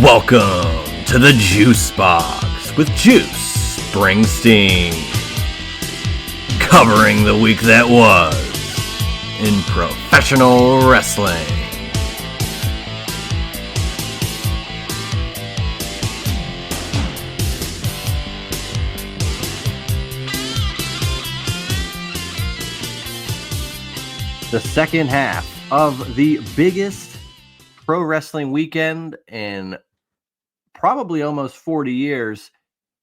Welcome to the Juice Box with Juice Springsteen, covering the week that was in professional wrestling. The second half of the biggest pro wrestling weekend in probably almost 40 years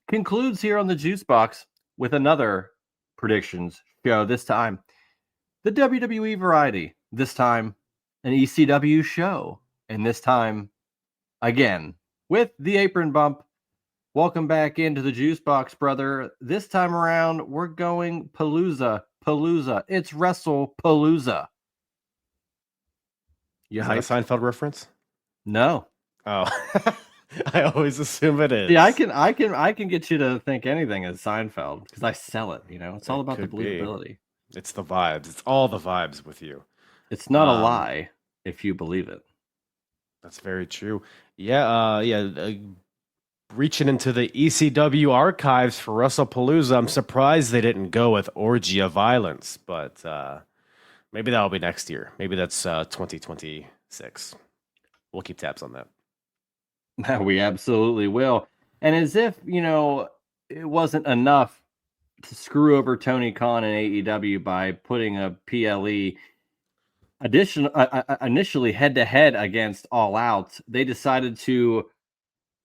concludes here on the Juice Box with another predictions show. This time, the WWE Variety. This time, an ECW show. And this time, again, with the Apron Bump. Welcome back into the Juice Box, brother. This time around, we're going Palooza. It's Wrestlepalooza. Is that a Seinfeld reference? No. Oh, I always assume it is. Yeah, I can get you to think anything is Seinfeld because I sell it. You know, it's all about the believability. It's the vibes. It's all the vibes with you. It's not a lie if you believe it. That's very true. Yeah. Reaching into the ECW archives for Wrestlepalooza, I'm surprised they didn't go with Orgy of Violence, but maybe that'll be next year. Maybe that's 2026. We'll keep tabs on that. We absolutely will. And as if, you know, it wasn't enough to screw over Tony Khan and AEW by putting a PLE initially head-to-head against All Out, they decided to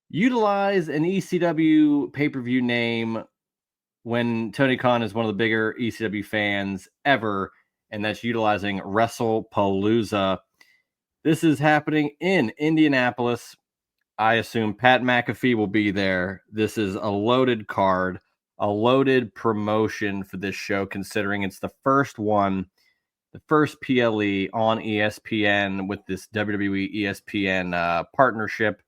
utilize an ECW pay-per-view name when Tony Khan is one of the bigger ECW fans ever, and that's utilizing Wrestlepalooza. This is happening in Indianapolis. I assume Pat McAfee will be there. This is a loaded card, a loaded promotion for this show, considering it's the first one, the first PLE on ESPN with this WWE ESPN partnership.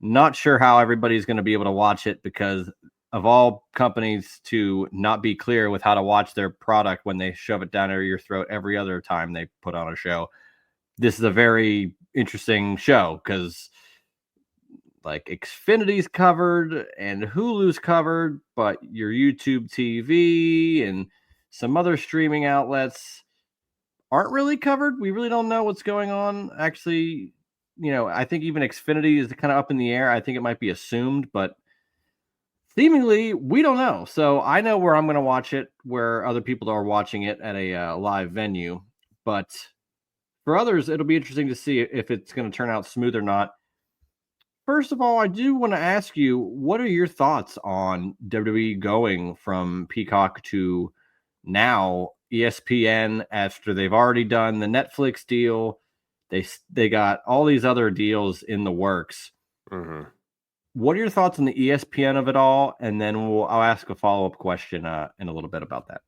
Not sure how everybody's going to be able to watch it because of all companies to not be clear with how to watch their product when they shove it down your throat every other time they put on a show. This is a very interesting show because like Xfinity's covered and Hulu's covered, but your YouTube TV and some other streaming outlets aren't really covered. We really don't know what's going on. Actually, you know, I think even Xfinity is kind of up in the air. I think it might be assumed, but seemingly we don't know. So I know where I'm going to watch it, where other people are watching it at a live venue. But for others, it'll be interesting to see if it's going to turn out smooth or not. First of all, I do want to ask you, what are your thoughts on WWE going from Peacock to now ESPN after they've already done the Netflix deal? They got all these other deals in the works. Mm-hmm. What are your thoughts on the ESPN of it all? And then I'll ask a follow-up question in a little bit about that.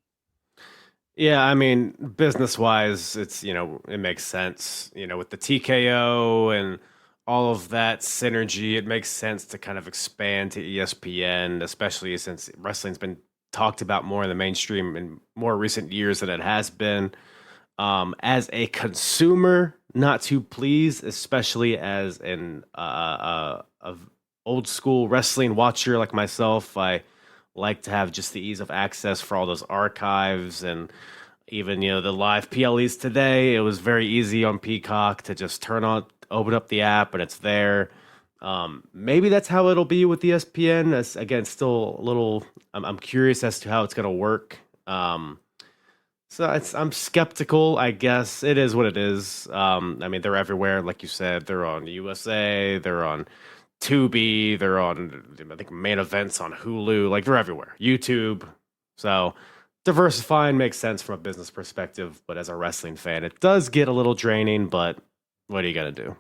Yeah, I mean, business-wise, it's, you know, it makes sense. You know, with the TKO and all of that synergy, it makes sense to kind of expand to ESPN, especially since wrestling's been talked about more in the mainstream in more recent years than it has been. As a consumer, not too pleased, especially as an old school wrestling watcher like myself. I like to have just the ease of access for all those archives and even, you know, the live PLEs today. It was very easy on Peacock to just open up the app and it's there. Maybe that's how it'll be with ESPN. As, again, still a little, I'm curious as to how it's going to work. So I'm skeptical, I guess. It is what it is. I mean, they're everywhere. Like you said, they're on USA, they're on Tubi, they're on, I think, main events on Hulu. Like, they're everywhere. YouTube. So diversifying makes sense from a business perspective, but as a wrestling fan, it does get a little draining, but what are you going to do?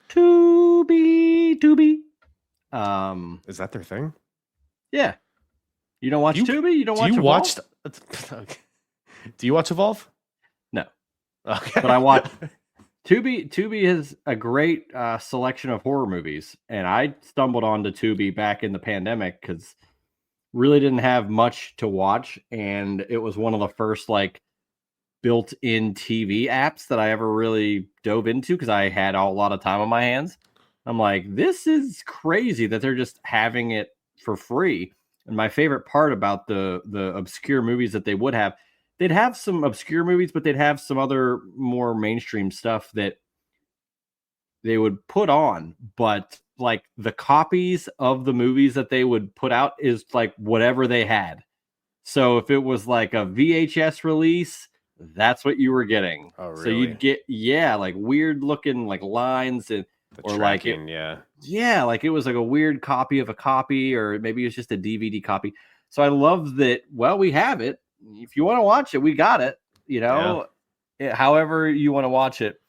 Tubi. Is that their thing? Yeah. You don't watch Tubi? You don't watch Evolve? Do you watch Evolve? No. Okay. But I watch Tubi. Tubi is a great selection of horror movies. And I stumbled onto Tubi back in the pandemic because really didn't have much to watch. And it was one of the first like built-in TV apps that I ever really dove into because I had a lot of time on my hands. I'm like, this is crazy that they're just having it for free. And my favorite part about the obscure movies that they would have, they'd have some obscure movies, but they'd have some other more mainstream stuff that they would put on. But like the copies of the movies that they would put out is like whatever they had. So if it was like a VHS release, that's what you were getting. Oh, So really? you'd get, yeah, like weird looking like lines and The or like it, tracking, yeah. yeah, like it was like a weird copy of a copy, or maybe it's just a DVD copy. So I love that. Well, we have it. If you want to watch it, we got it. You Yeah. know, however you want to watch it.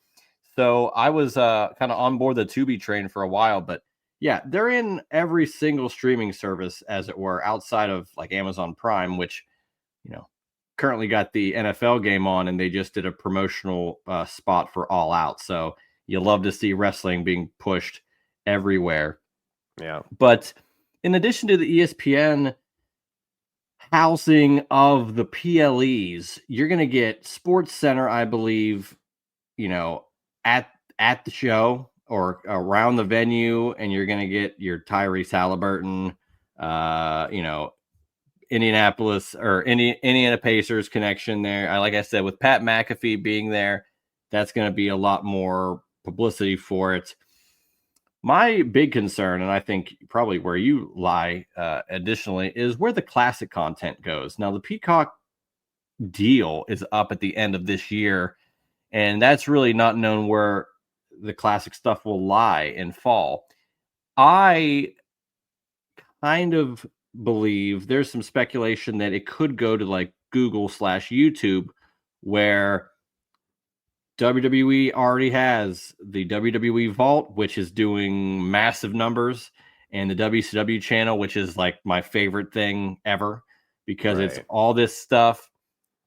So I was kind of on board the Tubi train for a while, but yeah, they're in every single streaming service, as it were, outside of like Amazon Prime, which you know currently got the NFL game on, and they just did a promotional spot for All Out. So you love to see wrestling being pushed everywhere. Yeah. But in addition to the ESPN housing of the PLEs, you're going to get Sports Center, I believe, you know, at at the show or around the venue, and you're going to get your Tyrese Halliburton, you know, Indianapolis or Indiana Pacers connection there. Like I said, with Pat McAfee being there, that's going to be a lot more publicity for it. My big concern, and I think probably where you lie additionally, is where the classic content goes. Now, the Peacock deal is up at the end of this year, and that's really not known where the classic stuff will lie in fall. I kind of believe there's some speculation that it could go to like Google/YouTube, where WWE already has the WWE Vault, which is doing massive numbers, and the WCW channel, which is like my favorite thing ever because it's Right. all this stuff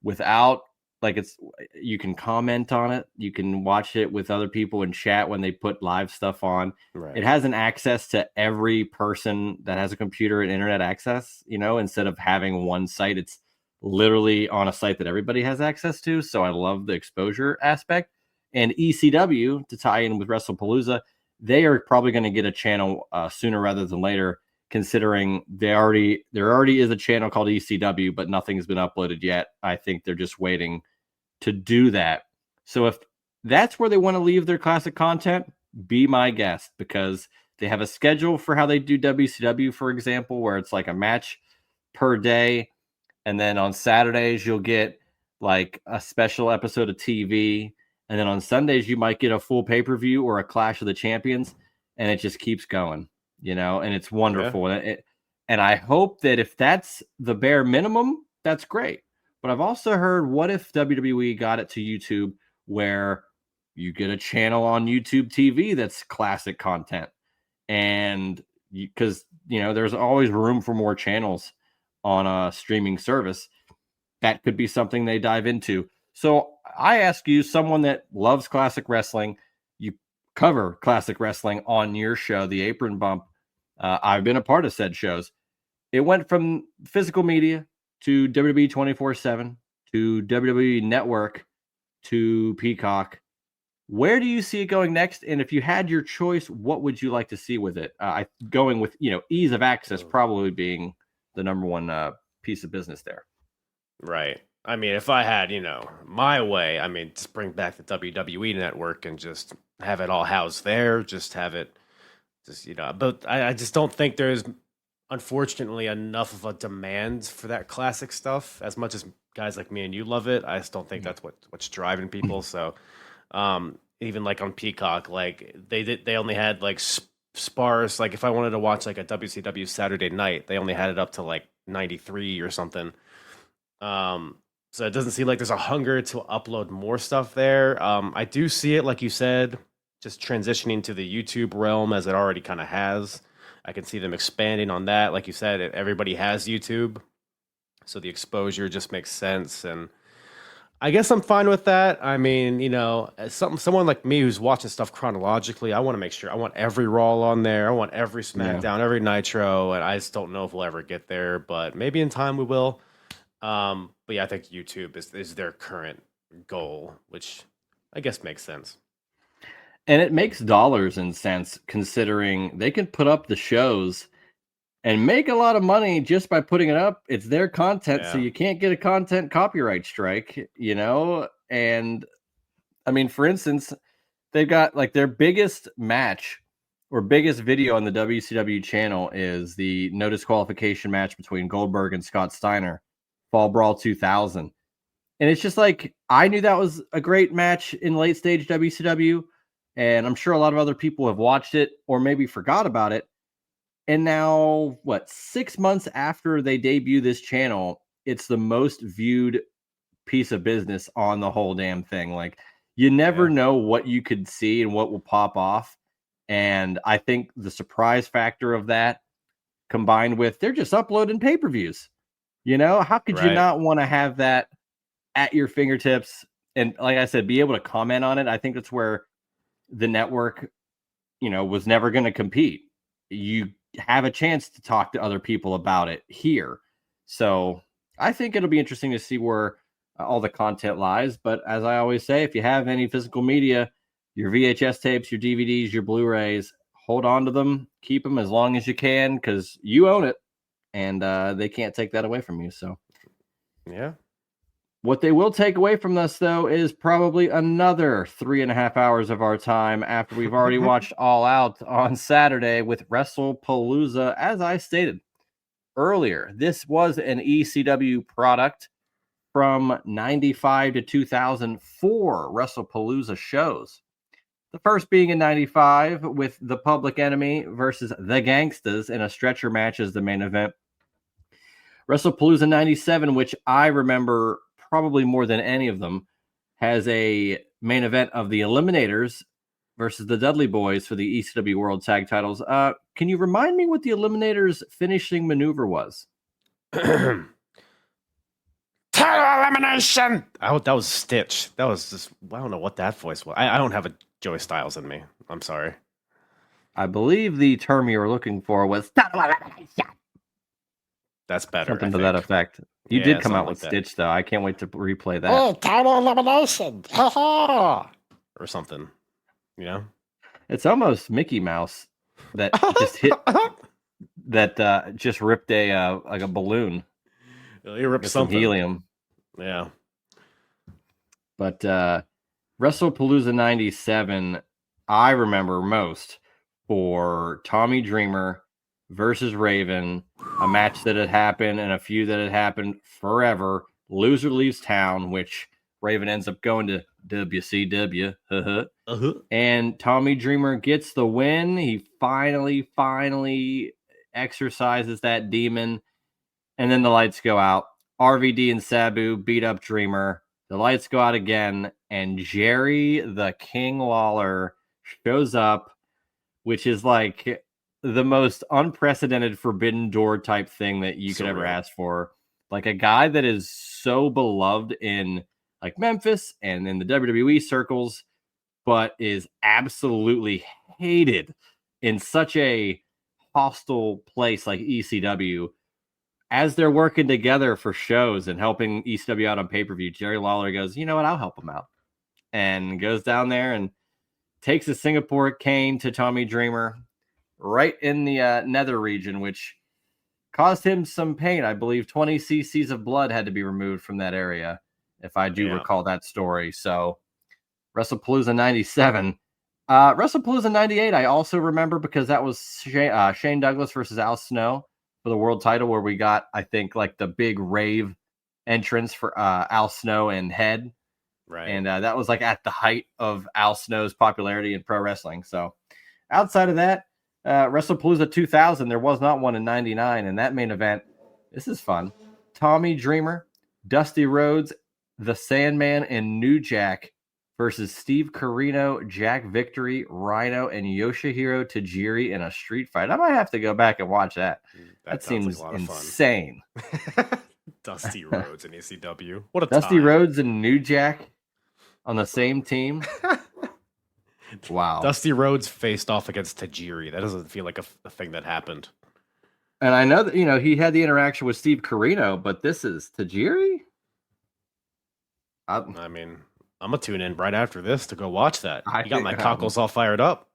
without like it's you can comment on it, you can watch it with other people in chat when they put live stuff on. It Right. has an access to every person that has a computer and internet access, instead of having one site, it's literally on a site that everybody has access to. So I love the exposure aspect. And ECW, to tie in with Wrestlepalooza, they are probably going to get a channel sooner rather than later, considering there already is a channel called ECW, but nothing's been uploaded yet. I think they're just waiting to do that. So if that's where they want to leave their classic content, be my guest, because they have a schedule for how they do WCW, for example, where it's like a match per day. And then on Saturdays, you'll get like a special episode of TV. And then on Sundays, you might get a full pay-per-view or a Clash of the Champions. And it just keeps going, and it's Yeah. wonderful. And I hope that if that's the bare minimum, that's great. But I've also heard, what if WWE got it to YouTube where you get a channel on YouTube TV that's classic content? And because, there's always room for more channels on a streaming service. That could be something they dive into. So I ask you, someone that loves classic wrestling, you cover classic wrestling on your show, the Apron Bump. I've been a part of said shows. It went from physical media to WWE 24/7 to WWE Network to Peacock. Where do you see it going next? And if you had your choice, what would you like to see with it? Going with ease of access Oh, probably being the number one piece of business there. right. I mean, if I had, my way, I mean, just bring back the WWE network and just have it all housed there, just have it just, but I just don't think there's unfortunately enough of a demand for that classic stuff as much as guys like me and you love it. I just don't think Yeah. that's what's driving people. So, even like on Peacock, like they only had like sparse, like if I wanted to watch like a WCW Saturday night, they only had it up to like 93 or something. Um, so it doesn't seem like there's a hunger to upload more stuff there. I do see it, like you said, just transitioning to the YouTube realm as it already kind of has. I can see them expanding on that. Like you said, everybody has YouTube, so the exposure just makes sense. And I guess I'm fine with that. I mean, as someone like me who's watching stuff chronologically, I want to make sure I want every Raw on there. I want every Yeah. SmackDown, every Nitro, and I just don't know if we'll ever get there, but maybe in time we will. But yeah, I think YouTube is their current goal, which I guess makes sense. And it makes dollars and cents considering they can put up the shows and make a lot of money just by putting it up. It's their content, so Yeah. you can't get a content copyright strike, And I mean, for instance, they've got like their biggest match or biggest video on the WCW channel is the no disqualification match between Goldberg and Scott Steiner, Fall Brawl 2000. And it's just like, I knew that was a great match in late stage WCW. And I'm sure a lot of other people have watched it or maybe forgot about it. And now, 6 months after they debut this channel, it's the most viewed piece of business on the whole damn thing. Like, you never know what you could see and what will pop off. And I think the surprise factor of that, combined with they're just uploading pay-per-views, how could you not want to have that at your fingertips? And like I said, be able to comment on it. I think that's where the network, was never going to compete. You have a chance to talk to other people about it here. So I think it'll be interesting to see where all the content lies. But as I always say, if you have any physical media, your VHS tapes, your DVDs, your Blu-rays, hold on to them, keep them as long as you can, because you own it, and they can't take that away from you. So, yeah. What they will take away from us, though, is probably another 3.5 hours of our time after we've already watched All Out on Saturday with Wrestlepalooza. As I stated earlier, this was an ECW product from 95 to 2004 Wrestlepalooza shows. The first being in 95 with the Public Enemy versus the Gangstas in a stretcher match as the main event. Wrestlepalooza 97, which I remember probably more than any of them, has a main event of the Eliminators versus the Dudley Boys for the ECW World Tag Titles. Can you remind me what the Eliminators' finishing maneuver was? Title elimination! That was Stitch. That was just, I don't know what that voice was. I don't have a Joey Styles in me. I'm sorry. I believe the term you were looking for was title elimination. That's better. Something to that effect. You did come out with Stitch, though. I can't wait to replay that. Oh, title elimination! Ha or something. It's almost Mickey Mouse that just hit that just ripped a like a balloon. He ripped some helium. Yeah. But Wrestlepalooza 97, I remember most for Tommy Dreamer versus Raven, a match that had happened and a feud that had happened forever. Loser leaves town, which Raven ends up going to WCW. And Tommy Dreamer gets the win. He finally exercises that demon. And then the lights go out. RVD and Sabu beat up Dreamer. The lights go out again. And Jerry the King Lawler shows up, which is like the most unprecedented forbidden door type thing that you could ever ask for. Like a guy that is so beloved in like Memphis and in the WWE circles, but is absolutely hated in such a hostile place like ECW. As they're working together for shows and helping ECW out on pay-per-view, Jerry Lawler goes, you know what, I'll help him out. And goes down there and takes a Singapore cane to Tommy Dreamer right in the nether region, which caused him some pain. I believe 20 cc's of blood had to be removed from that area, if I do recall that story. So Wrestlepalooza 97. Wrestlepalooza 98, I also remember because that was Shane Douglas versus Al Snow for the world title, where we got, I think, like the big rave entrance for Al Snow and Head. Right. And that was like at the height of Al Snow's popularity in pro wrestling. So outside of that, Wrestlepalooza 2000, there was not one in 99. And that main event, this is fun. Tommy Dreamer, Dusty Rhodes, The Sandman, and New Jack versus Steve Corino, Jack Victory, Rhino, and Yoshihiro Tajiri in a street fight. I might have to go back and watch that. That seems like insane. Dusty Rhodes and ECW. What a Dusty time. Rhodes and New Jack on the same team. Wow. Dusty Rhodes faced off against Tajiri. That doesn't feel like a thing that happened. And I know that, he had the interaction with Steve Corino, but this is Tajiri? I mean, I'm gonna tune in right after this to go watch that. I You got think. my cockles all fired up.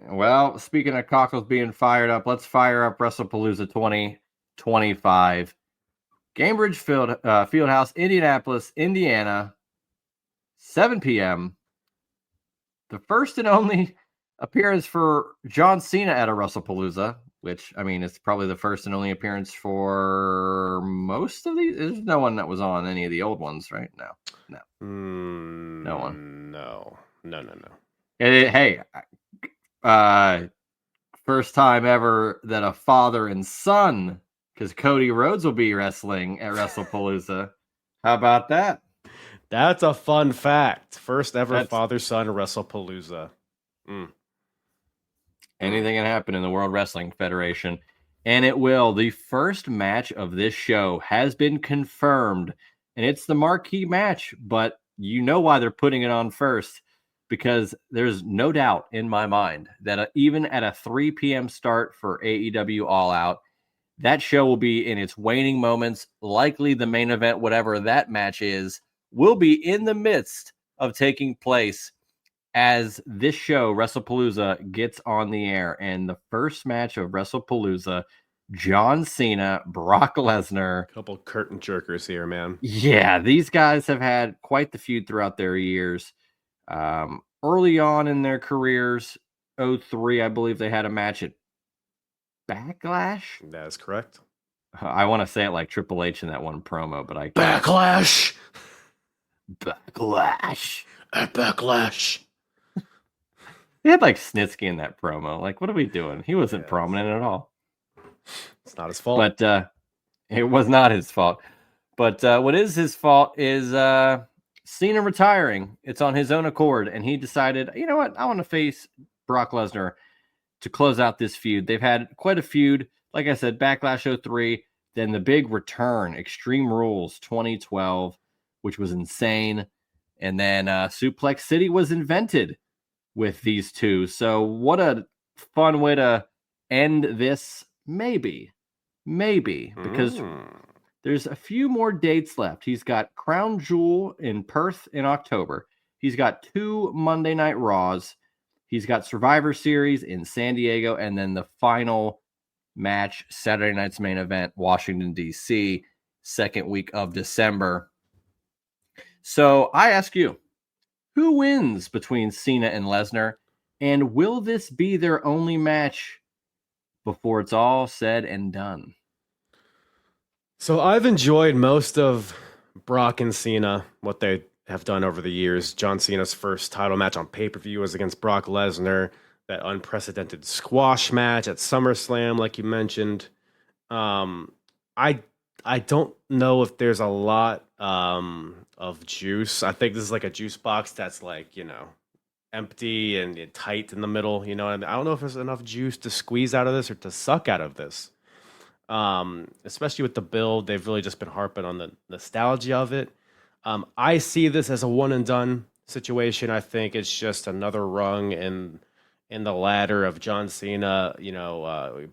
Well, speaking of cockles being fired up, let's fire up WrestlePalooza 2025. Gainbridge Fieldhouse, Indianapolis, Indiana, 7 p.m. The first and only appearance for John Cena at a WrestlePalooza, which, I mean, it's probably the first and only appearance for most of these. There's no one that was on any of the old ones, right? No. No one. No. Hey, first time ever that a father and son, because Cody Rhodes will be wrestling at WrestlePalooza. How about that? That's a fun fact. First ever father-son WrestlePalooza. Anything can happen in the World Wrestling Federation. And it will. The first match of this show has been confirmed. And it's the marquee match. But you know why they're putting it on first. Because there's no doubt in my mind that even at a 3 p.m. start for AEW All Out, that show will be in its waning moments. Likely the main event, whatever that match is, will be in the midst of taking place as this show, WrestlePalooza, gets on the air. And the first match of WrestlePalooza, John Cena, Brock Lesnar. Couple curtain jerkers here, man. Yeah, these guys have had quite the feud throughout their years. Early on in their careers, 03, I believe they had a match at Backlash. That is correct. I want to say it like Triple H in that one promo, but I can't. Backlash at Backlash. They had like Snitsky in that promo. Like, what are we doing? He wasn't prominent at all. It's not his fault. But it was not his fault. But what is his fault is Cena retiring. It's on his own accord. And he decided, you know what? I want to face Brock Lesnar to close out this feud. They've had quite a feud. Like I said, Backlash 03. Then the big return, Extreme Rules 2012, which was insane. And then Suplex City was invented with these two. So what a fun way to end this. Maybe, because there's a few more dates left. He's got Crown Jewel in Perth in October. He's got 2 Monday Night Raws. He's got Survivor Series in San Diego, and then the final match, Saturday night's main event, Washington, D.C., second week of December. So I ask you, who wins between Cena and Lesnar? And will this be their only match before it's all said and done? So I've enjoyed most of Brock and Cena, what they have done over the years. John Cena's first title match on pay-per-view was against Brock Lesnar. That unprecedented squash match at SummerSlam, like you mentioned. I don't know if there's a lot of juice. I think this is like a juice box that's like, empty and tight in the middle. You know what I mean? I don't know if there's enough juice to squeeze out of this or to suck out of this. Especially with the build, they've really just been harping on the nostalgia of it. I see this as a one and done situation. I think it's just another rung in the ladder of John Cena,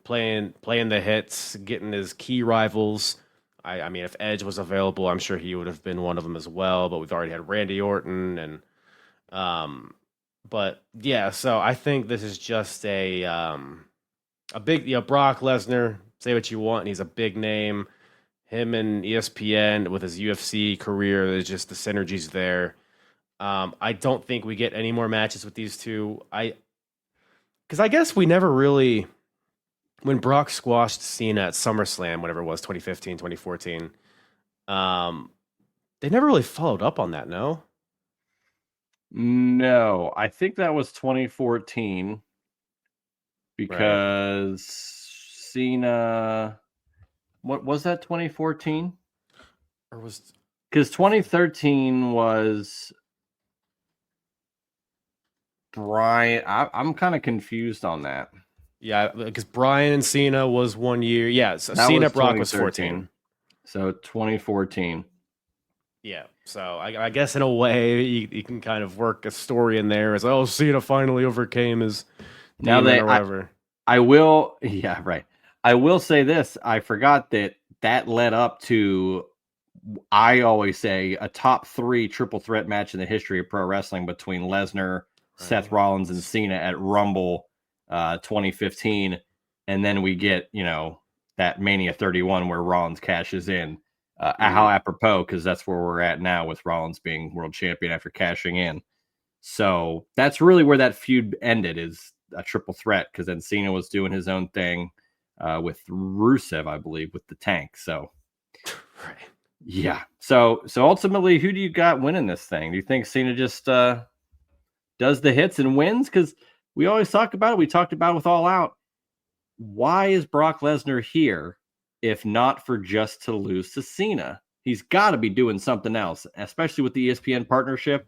playing the hits, getting his key rivals. I mean, if Edge was available, I'm sure he would have been one of them as well. But we've already had Randy Orton, and but yeah. So I think this is just a big, Brock Lesnar. Say what you want, and he's a big name. Him and ESPN with his UFC career, there's just the synergies there. I don't think we get any more matches with these two. Because I guess we never really, when Brock squashed Cena at SummerSlam, whatever it was, 2015, 2014, they never really followed up on that, no? No, I think that was 2014 because Cena, what was that, 2014? Or was, because 2013 was Brian. I'm kind of confused on that. Yeah, because Brian and Cena was 1 year. Yeah, so Cena Brock was 14. So 2014. Yeah, so I guess in a way you can kind of work a story in there as, oh, Cena finally overcame his demon or whatever. I will, yeah, right. I will say this. I forgot that led up to I always say a top 3 triple threat match in the history of pro wrestling between Lesnar, Seth Right. Rollins, and Cena at Rumble 2015. And then we get, that Mania 31 where Rollins cashes in. How apropos, because that's where we're at now with Rollins being world champion after cashing in. So that's really where that feud ended, is a triple threat, because then Cena was doing his own thing with Rusev, I believe, with the tank. So Right. yeah. So ultimately, who do you got winning this thing? Do you think Cena just does the hits and wins? Because we always talk about it. We talked about it with All Out. Why is Brock Lesnar here if not for just to lose to Cena? He's got to be doing something else, especially with the ESPN partnership.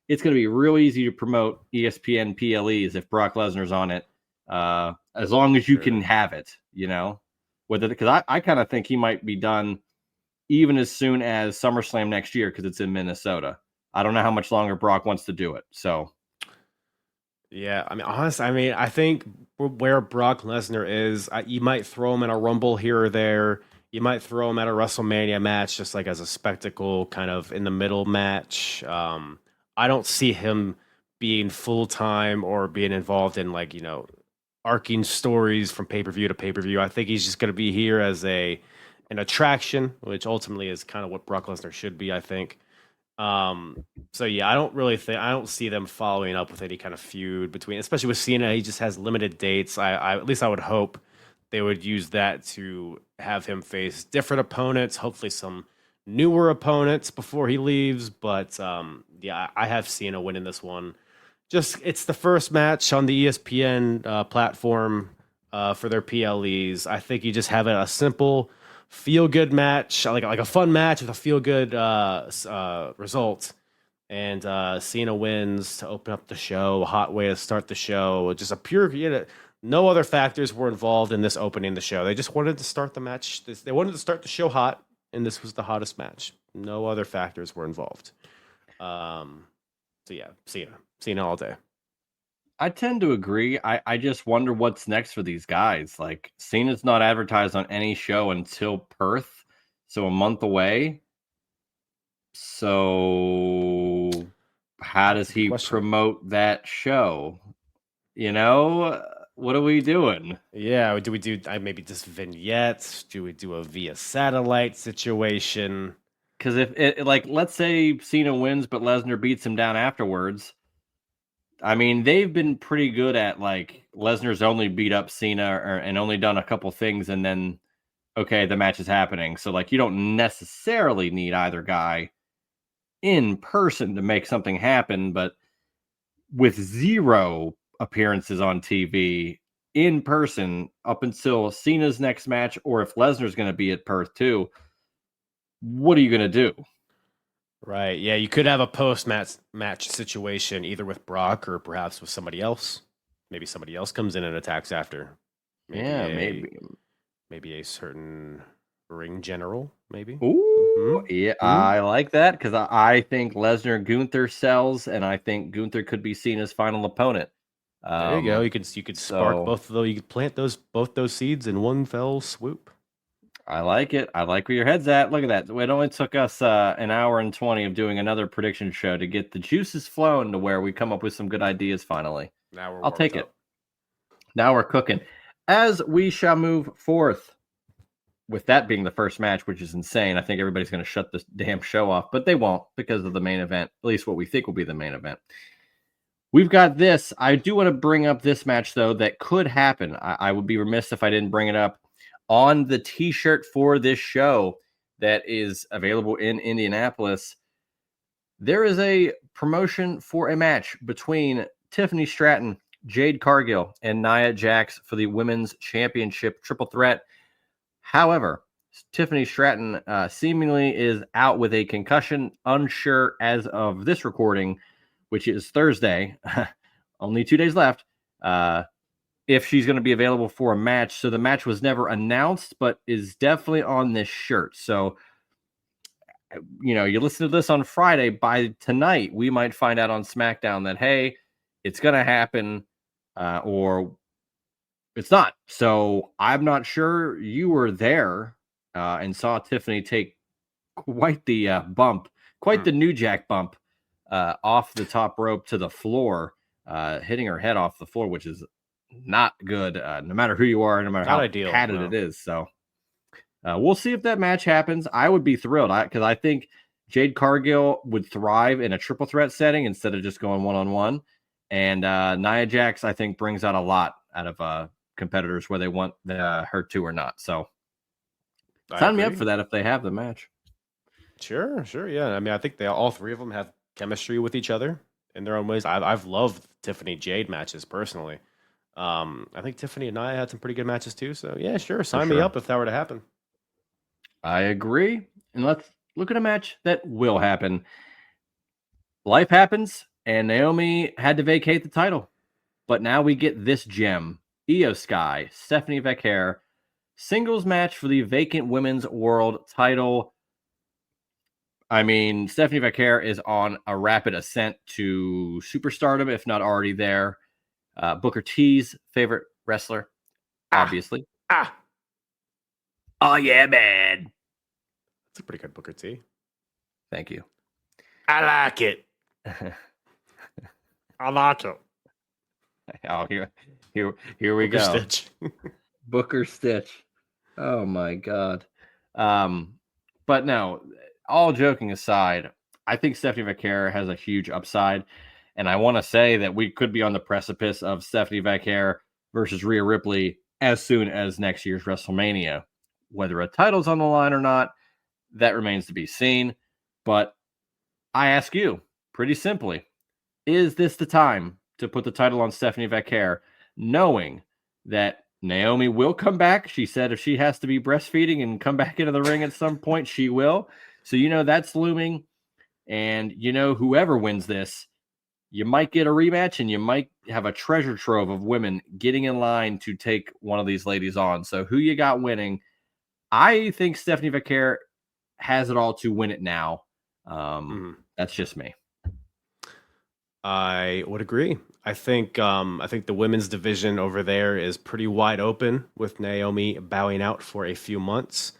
It's going to be real easy to promote ESPN PLEs if Brock Lesnar's on it, as long as you can have it, because I kind of think he might be done even as soon as SummerSlam next year, because it's in Minnesota. I don't know how much longer Brock wants to do it. So Yeah, I mean, honestly, I think where Brock Lesnar is, you might throw him in a Rumble here or there. You might throw him at a WrestleMania match, just like as a spectacle, kind of in the middle match. I don't see him being full time or being involved in arcing stories from pay per view to pay per view. I think he's just going to be here as an attraction, which ultimately is kind of what Brock Lesnar should be, I think. So yeah, I don't see them following up with any kind of feud between, especially with Cena. He just has limited dates. At least I would hope they would use that to have him face different opponents, hopefully some newer opponents before he leaves. But yeah, I have Cena winning this one. Just it's the first match on the ESPN platform for their PLEs. I think you just have a simple feel good match, like a fun match with a feel good result. And Cena wins to open up the show, a hot way to start the show. Just a pure, no other factors were involved in this opening the show. They just wanted to start the match. They wanted to start the show hot, and this was the hottest match. No other factors were involved. So yeah, Cena all day. I tend to agree. I just wonder what's next for these guys. Like, Cena's not advertised on any show until Perth, so a month away. So how does he promote that show? What are we doing? Yeah, do we do maybe just vignettes? Do we do a via satellite situation? Because if it, like, let's say Cena wins, but Lesnar beats him down afterwards. I mean, they've been pretty good at, like, Lesnar's only beat up Cena and only done a couple things, and then, okay, the match is happening. So, like, you don't necessarily need either guy in person to make something happen, but with 0 appearances on TV in person up until Cena's next match, or if Lesnar's going to be at Perth too, what are you going to do? Right. Yeah, you could have a post match situation either with Brock or perhaps with somebody else. Maybe somebody else comes in and attacks after. Maybe a certain ring general, maybe. Ooh, yeah, I like that, because I think Lesnar Gunther sells, and I think Gunther could be Cena's final opponent. There you go. You could spark both of those. You could plant both those seeds in one fell swoop. I like it. I like where your head's at. Look at that. It only took us an hour and 20 of doing another prediction show to get the juices flowing to where we come up with some good ideas finally. I'll take it. Now we're cooking. As we shall move forth, with that being the first match, which is insane, I think everybody's going to shut this damn show off, but they won't, because of the main event, at least what we think will be the main event. We've got this. I do want to bring up this match, though, that could happen. I would be remiss if I didn't bring it up. On the t-shirt for this show that is available in Indianapolis, there is a promotion for a match between Tiffany Stratton, Jade Cargill, and Nia Jax for the Women's Championship Triple Threat. However, Tiffany Stratton seemingly is out with a concussion, unsure as of this recording, which is Thursday. Only 2 days left. If she's going to be available for a match. So the match was never announced, but is definitely on this shirt. So, you listen to this on Friday. By tonight, we might find out on SmackDown that, hey, it's going to happen, or it's not. So I'm not sure. You were there and saw Tiffany take quite the bump, quite Mm. the New Jack bump off the top rope to the floor, hitting her head off the floor, which is not good, no matter who you are, no matter Not how ideal, padded no. it is. So we'll see if that match happens. I would be thrilled because I think Jade Cargill would thrive in a triple threat setting instead of just going one-on-one. And Nia Jax, I think, brings out a lot out of competitors, whether they want her to or not. So I sign me up agree. for that if they have the match. Sure, sure, yeah. I mean, I think all three of them have chemistry with each other in their own ways. I've loved Tiffany Jade matches personally. I think Tiffany and Nia had some pretty good matches too. So yeah, sure, For sign me sure. up if that were to happen. I agree. And let's look at a match that will happen. Life happens, and Naomi had to vacate the title. But now we get this gem. Io Sky, Stephanie Becker, singles match for the vacant women's world title. I mean, Stephanie Becker is on a rapid ascent to superstardom, if not already there. Booker T's favorite wrestler, Ah, obviously. ah. Oh, yeah, man. That's a pretty good Booker T. Thank you. I like it. I like it. Oh, here we Booker go. Stitch. Booker Stitch. Oh my God. But no, all joking aside, I think Stephanie Becker has a huge upside. And I want to say that we could be on the precipice of Stephanie Becker versus Rhea Ripley as soon as next year's WrestleMania. Whether a title's on the line or not, that remains to be seen. But I ask you, pretty simply, is this the time to put the title on Stephanie Becker, knowing that Naomi will come back? She said if she has to be breastfeeding and come back into the ring at some point, she will. So that's looming. And whoever wins this, you might get a rematch and you might have a treasure trove of women getting in line to take one of these ladies on. So who you got winning? I think Stephanie Becker has it all to win it now. That's just me. I would agree. I think the women's division over there is pretty wide open with Naomi bowing out for a few months.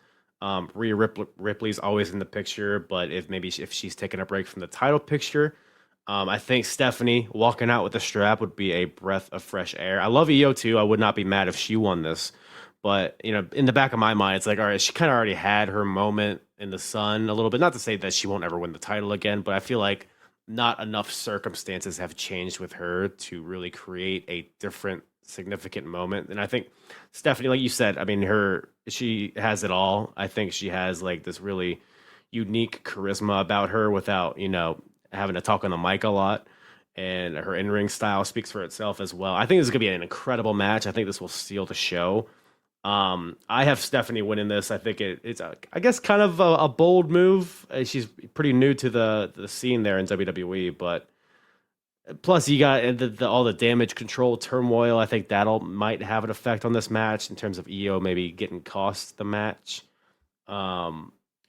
Rhea Ripley's always in the picture, but if she's taking a break from the title picture, I think Stephanie walking out with the strap would be a breath of fresh air. I love Io too. I would not be mad if she won this, but in the back of my mind, it's like, all right, she kind of already had her moment in the sun a little bit. Not to say that she won't ever win the title again, but I feel like not enough circumstances have changed with her to really create a different significant moment. And I think Stephanie, like you said, I mean, she has it all. I think she has like this really unique charisma about her without, having to talk on the mic a lot. And her in-ring style speaks for itself as well. I think this is going to be an incredible match. I think this will steal the show. I have Stephanie winning this. I think it's I guess kind of a bold move. She's pretty new to the scene there in WWE, but plus you got all the damage control turmoil. I think might have an effect on this match in terms of Io maybe getting cost the match.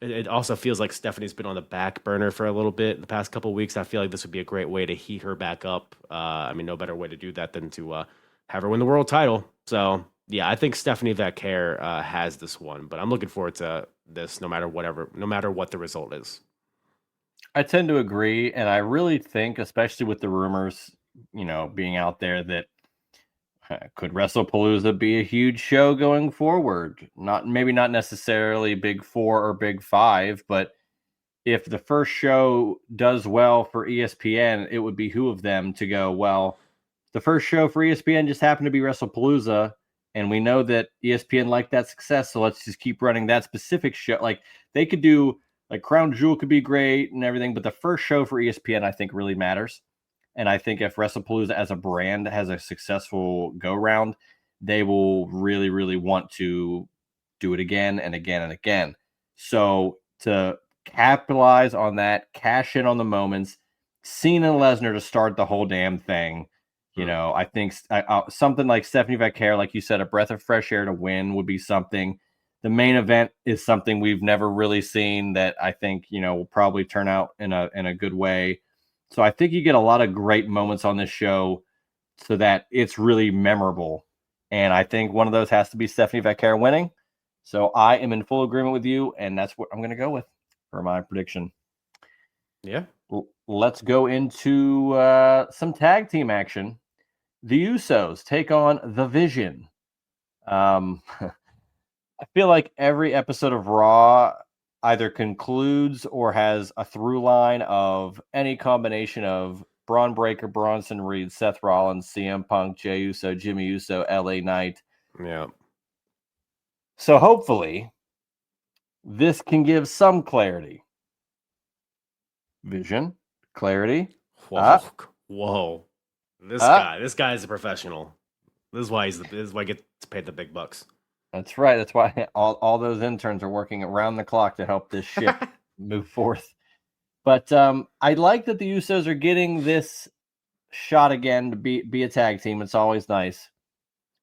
It also feels like Stephanie's been on the back burner for a little bit the past couple of weeks. I feel like this would be a great way to heat her back up. I mean, no better way to do that than to have her win the world title. So yeah, I think Stephanie Becker has this one, but I'm looking forward to this no matter what the result is. I tend to agree, and I really think, especially with the rumors, being out there, that could WrestlePalooza be a huge show going forward? Maybe not necessarily Big Four or Big Five, but if the first show does well for ESPN, it would behoove them to go, well, the first show for ESPN just happened to be WrestlePalooza, and we know that ESPN liked that success, so let's just keep running that specific show. Like, they could do, like, Crown Jewel could be great and everything, but the first show for ESPN, I think, really matters. And I think if WrestlePalooza as a brand has a successful go-round, they will really, really want to do it again and again and again. So to capitalize on that, cash in on the moments, Cena and Lesnar to start the whole damn thing. I think something like Stephanie Becker, like you said, a breath of fresh air to win would be something. The main event is something we've never really seen that I think, will probably turn out in a good way. So I think you get a lot of great moments on this show so that it's really memorable. And I think one of those has to be Stephanie Becker winning. So I am in full agreement with you, and that's what I'm going to go with. for my prediction. Yeah. Let's go into some tag team action. The Usos take on The Vision. I feel like every episode of Raw either concludes or has a through line of any combination of Braun Breaker, Bronson Reed, Seth Rollins, CM Punk, Jey Uso, Jimmy Uso, LA Knight. Yeah. So hopefully this can give some clarity. Vision, clarity. Whoa. This guy is a professional. This is why he gets paid the big bucks. That's right. That's why all those interns are working around the clock to help this ship move forth. But I like that the Usos are getting this shot again to be a tag team. It's always nice.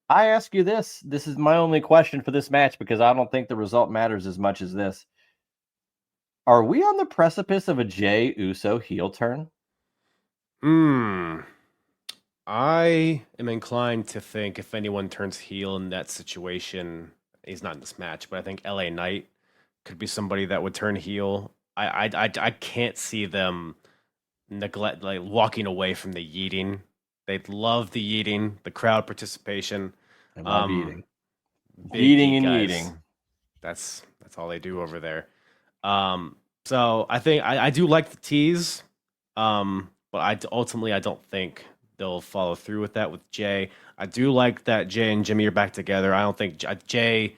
I ask you this. This is my only question for this match because I don't think the result matters as much as this. Are we on the precipice of a Jey Uso heel turn? I am inclined to think if anyone turns heel in that situation, he's not in this match, but I think LA Knight could be somebody that would turn heel. I can't see them walking away from the yeeting. They love the yeeting, the crowd participation. I love eating. Eating and guys. eating. That's all they do over there. So I think I do like the tease, but I don't think they'll follow through with that with Jey. I do like that Jey and Jimmy are back together. I don't think Jey.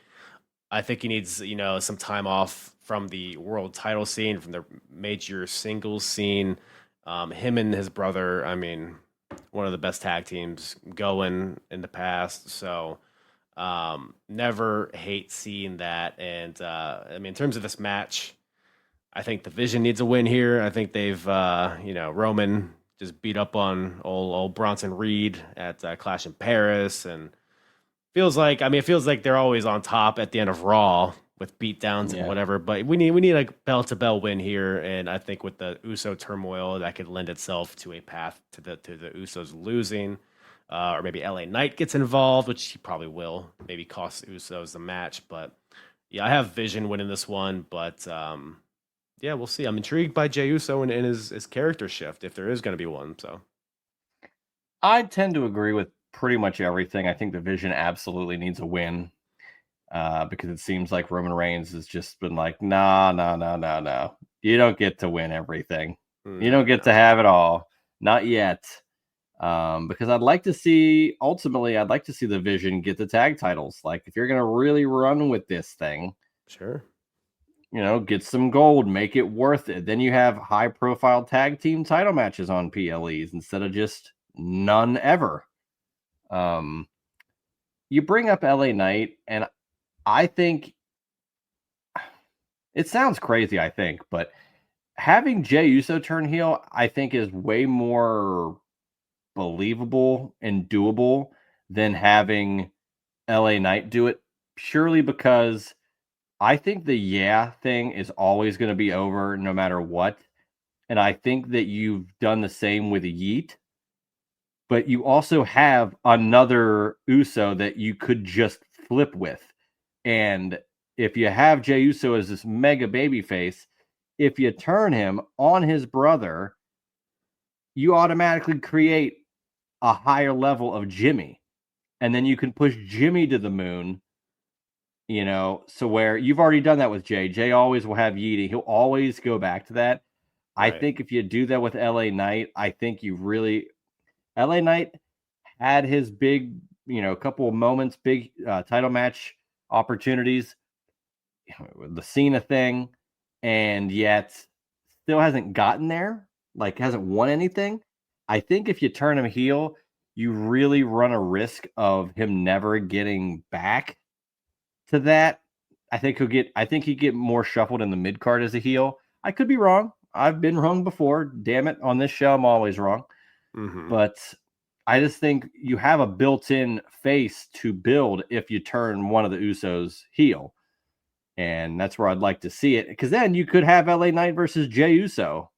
I think he needs some time off from the world title scene, from the major singles scene. Him and his brother. I mean, one of the best tag teams going in the past. So never hate seeing that. And I mean, in terms of this match, I think the Vision needs a win here. I think they've, Roman just beat up on old Bronson Reed at Clash in Paris, and it feels like they're always on top at the end of Raw with beatdowns and whatever. But we need a bell to bell win here, and I think with the Uso turmoil, that could lend itself to a path to the Usos losing, or maybe LA Knight gets involved, which he probably will. Maybe cost Usos the match, but yeah, I have Vision winning this one, but. Yeah, we'll see. I'm intrigued by Jey Uso and his character shift, if there is going to be one. So, I tend to agree with pretty much everything. I think the Vision absolutely needs a win because it seems like Roman Reigns has just been like, no. You don't get to win everything. You don't get to have it all. Not yet. Because I'd like to see the Vision get the tag titles. Like, if you're going to really run with this thing. Sure. Get some gold, make it worth it. Then you have high-profile tag team title matches on PLEs instead of just none ever. You bring up LA Knight, and I think it sounds crazy, but having Jey Uso turn heel, I think is way more believable and doable than having LA Knight do it, purely because I think the thing is always going to be over no matter what. And I think that you've done the same with Yeet. But you also have another Uso that you could just flip with. And if you have Jey Uso as this mega babyface, if you turn him on his brother, you automatically create a higher level of Jimmy. And then you can push Jimmy to the moon. So where you've already done that with Jey. Jey always will have Yeeting. He'll always go back to that. Right. I think if you do that with LA Knight, I think LA Knight had his big, couple of moments, big title match opportunities, the Cena thing, and yet still hasn't gotten there, hasn't won anything. I think if you turn him heel, you really run a risk of him never getting back to that. I think he'd get more shuffled in the mid card as a heel. I could be wrong. I've been wrong before. Damn it. On this show, I'm always wrong. Mm-hmm. But I just think you have a built-in face to build if you turn one of the Usos heel. And that's where I'd like to see it. Because then you could have LA Knight versus Jey Uso.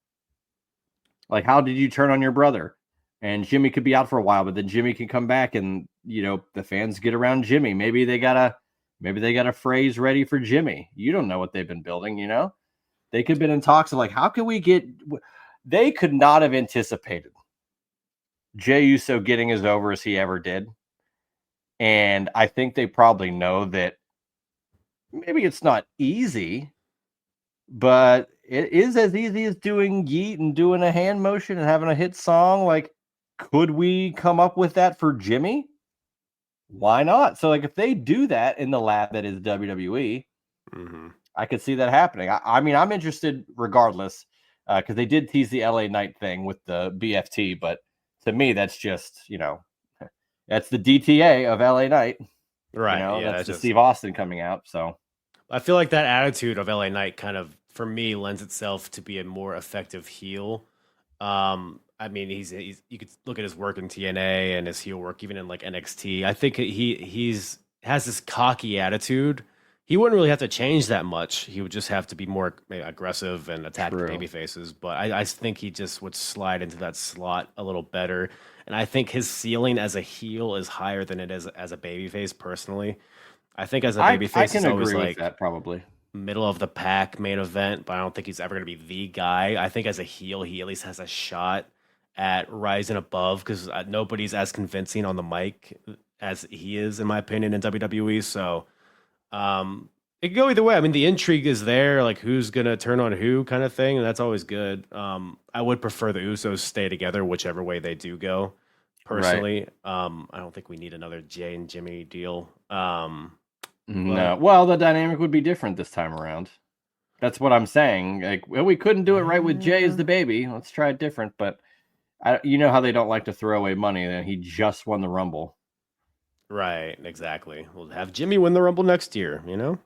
Like, how did you turn on your brother? And Jimmy could be out for a while, but then Jimmy can come back and, the fans get around Jimmy. Maybe they got a phrase ready for Jimmy. You don't know what they've been building, They could have been in talks of like, how can we get? They could not have anticipated Jey Uso getting as over as he ever did, and I think they probably know that maybe it's not easy, but it is as easy as doing yeet and doing a hand motion and having a hit song. Like, could we come up with that for Jimmy? Why not? So, like, if they do that in the lab that is WWE, I could see that happening. I mean, I'm interested regardless because they did tease the LA Knight thing with the BFT, but to me, that's just, that's the DTA of LA Knight. Right. That's the Steve Austin coming out. So I feel like that attitude of LA Knight kind of, for me, lends itself to be a more effective heel. I mean, he's you could look at his work in TNA and his heel work even in like NXT. I think he's has this cocky attitude. He wouldn't really have to change that much. He would just have to be more aggressive and attack the baby faces. But I think he just would slide into that slot a little better. And I think his ceiling as a heel is higher than it is as a babyface. Personally, I think as a babyface, he's always like that probably middle of the pack main event, but I don't think he's ever going to be the guy. I think as a heel, he at least has a shot at rising above because nobody's as convincing on the mic as he is, in my opinion, in WWE. So it could go either way. I mean, the intrigue is there, like who's going to turn on who kind of thing, and that's always good. I would prefer the Usos stay together, whichever way they do go, personally. Right. I don't think we need another Jey and Jimmy deal. No. Well, the dynamic would be different this time around. That's what I'm saying. Like, well, we couldn't do it right with Jey as the baby. Let's try it different. But you know how they don't like to throw away money. Then he just won the Rumble. Right. Exactly. We'll have Jimmy win the Rumble next year. Oh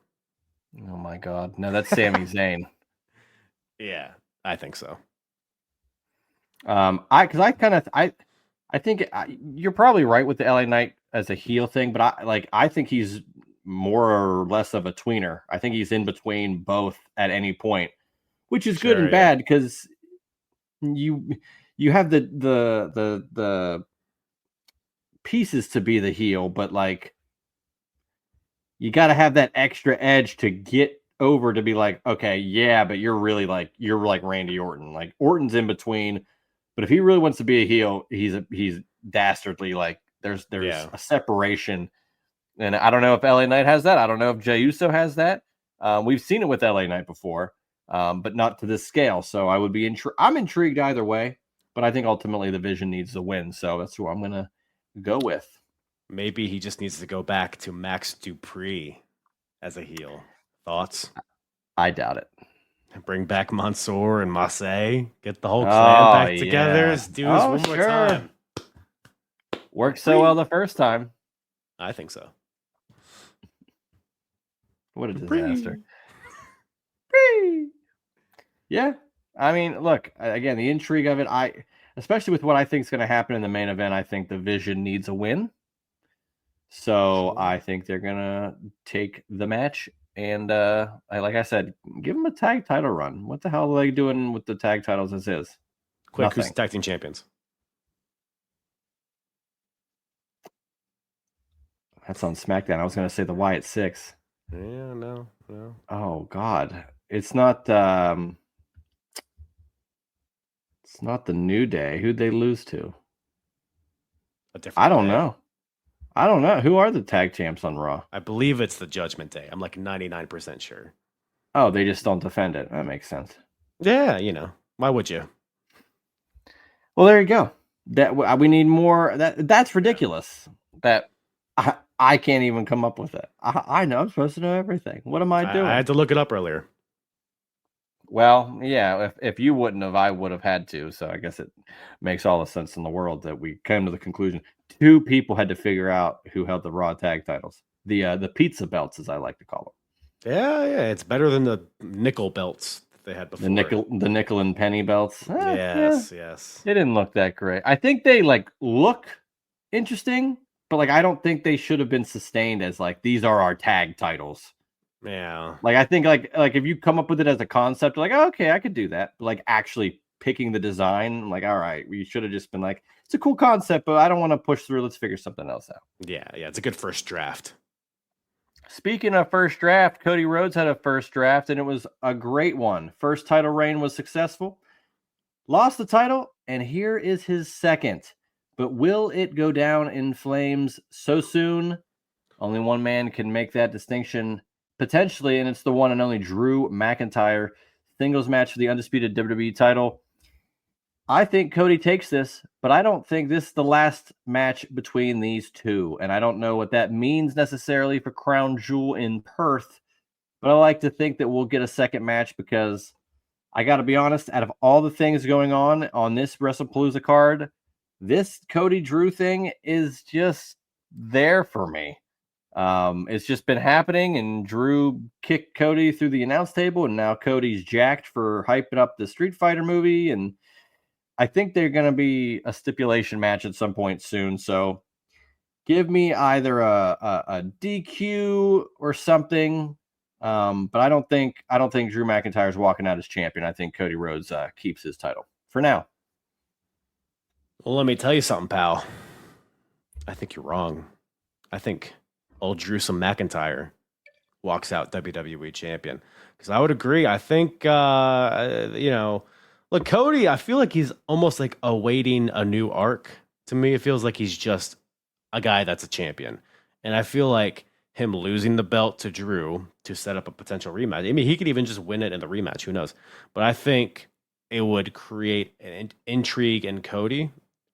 my God. No, that's Sami Zayn. Yeah, I think so. I think you're probably right with the LA Knight as a heel thing, but I think he's more or less of a tweener. I think he's in between both at any point, which is good and bad because you have the pieces to be the heel, but like you got to have that extra edge to get over to be like, okay, yeah, but you're like Randy Orton. Like Orton's in between, but if he really wants to be a heel, he's dastardly. Like there's a separation. And I don't know if LA Knight has that. I don't know if Jey Uso has that. We've seen it with LA Knight before, but not to this scale. So I would be I'm intrigued either way, but I think ultimately the Vision needs the win. So that's who I'm going to go with. Maybe he just needs to go back to Max Dupree as a heel. Thoughts? I doubt it. Bring back Mansoor and Massey. Get the whole clan back together. Let's do this one more time. Worked so well the first time. I think so. What a disaster. Yeah. I mean, look, again, the intrigue of it, especially with what I think is going to happen in the main event, I think the Vision needs a win. So I think they're going to take the match. And like I said, give them a tag title run. What the hell are they doing with the tag titles as is? Quick, who's tag team champions? That's on SmackDown. I was going to say the Wyatt Six. Yeah, no. Oh God, it's not. It's not the New Day. Who'd they lose to? I don't know. Who are the tag champs on Raw? I believe it's the Judgment Day. I'm like 99% sure. Oh, they just don't defend it. That makes sense. Yeah, why would you? Well, there you go. That we need more. That's ridiculous. That I can't even come up with it. I know I'm supposed to know everything. What am I doing? I had to look it up earlier. Well, yeah, if you wouldn't have, I would have had to. So I guess it makes all the sense in the world that we came to the conclusion. 2 people had to figure out who held the Raw tag titles. The pizza belts, as I like to call them. Yeah, it's better than the nickel belts that they had before. The nickel and penny belts. Yes. They didn't look that great. I think they look interesting, but I don't think they should have been sustained as these are our tag titles. Yeah. I think if you come up with it as a concept, oh, okay, I could do that. But actually picking the design, all right, we should have just been it's a cool concept, but I don't want to push through. Let's figure something else out. Yeah, it's a good first draft. Speaking of first draft, Cody Rhodes had a first draft, and it was a great one. First title reign was successful. Lost the title, and here is his second. But will it go down in flames so soon? Only one man can make that distinction potentially, and it's the one and only Drew McIntyre. Singles match for the undisputed WWE title. I think Cody takes this, but I don't think this is the last match between these two. And I don't know what that means necessarily for Crown Jewel in Perth, but I like to think that we'll get a second match because I got to be honest, out of all the things going on this Wrestlepalooza card, this Cody Drew thing is just there for me. It's just been happening, and Drew kicked Cody through the announce table, and now Cody's jacked for hyping up the Street Fighter movie, and I think they're going to be a stipulation match at some point soon. So give me either a DQ or something. But I don't think Drew McIntyre is walking out as champion. I think Cody Rhodes keeps his title for now. Well, let me tell you something, pal. I think you're wrong. I think old Drewsome McIntyre walks out WWE champion. Because I would agree. I think, look, Cody, I feel like he's almost like awaiting a new arc. To me, it feels like he's just a guy that's a champion. And I feel like him losing the belt to Drew to set up a potential rematch. I mean, he could even just win it in the rematch. Who knows? But I think it would create an intrigue in Cody.